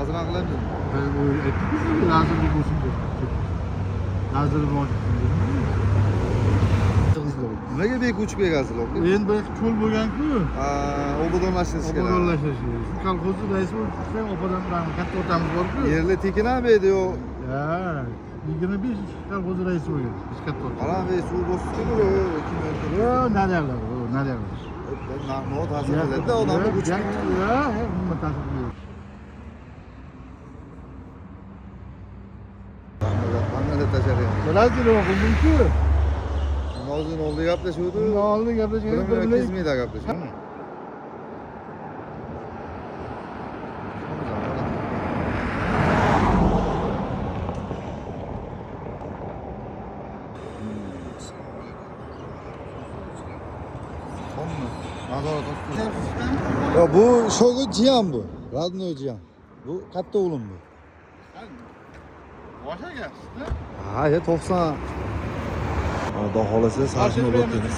Azıran kılamız mı? Ben öyle ettik mi? Lazımlık olsun diye. Lazımlık olsun diye. Nimaga bek uch begasizlar aka? Endi bu cho'l bo'lgan-ku. Obodonlashtirish kerak. Obodonlashtirish. Kolxozni raisi bo'lib chiqsang, opadan katta otamiz bor-ku. Yerli tekinami edi yo? Ha, 25 kolxozni raisi bo'lgan. Biz katta ota. Ana be suv bosibdi-ku, kim o'ldi? Yo, naryoqlar, naryoqlar. No ta'sir qiladi-da odamni uch. Ya, nima ta'sir qiladi? Qanday tashar ekan? Bilasiz, o'qildim-ku. Namozning oldiga gaplashuvdi. Oldin gaplashgan, bir kizmida gaplashgan. Ya bu şoku cihan bu. Radno cihan. Bu katta oğlum bu. Boşa gelsin. Ha ya 90. Xudo xolasa sarxini o'tamiz.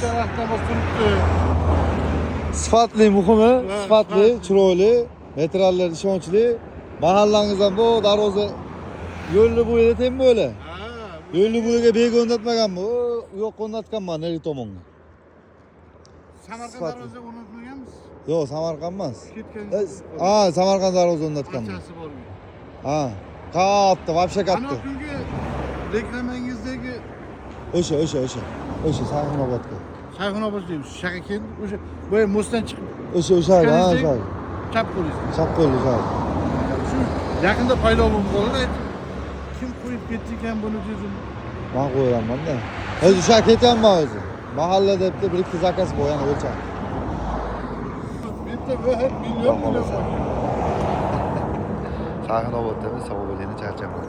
Sifatli muhimi, sifatli, chiroyli, materiallar ishonchli. Mahallangizdan bu darvoza yo'lni bo'yida tem böyle. Yo'lni bo'yiga bek o'rnatmagan bu. U yoqqa o'rnatganman nari tomonga. Samarqand darvoza o'rnatmaganmiz. Yo'q, Samarqand emas. Ketgan. Ha, Samarqand darvoza o'rnatganman. Parchasi bormi? Ha. Katta, вообще Ana katta. kungi reklamangizdagi O'sha Sayxunobodga. Sayxunobod deymiz. Shaka keldi. O'sha boya mostdan chiqib O'sha, ha, o'sha. chap qo'ysiz. Chap qo'ydi, o'sha. Shu yaqinda paydo bo'lib qoldi. Kim qo'yib ketdi ekan buni dedim. Men qo'yaman-da. O'zi o'sha ketyapman o'zi. Mahalla debdi bir ikki zakaz qo'yan o'lcham. Bitta bir million. Sayxunobodda savol bo'lgani charchaman.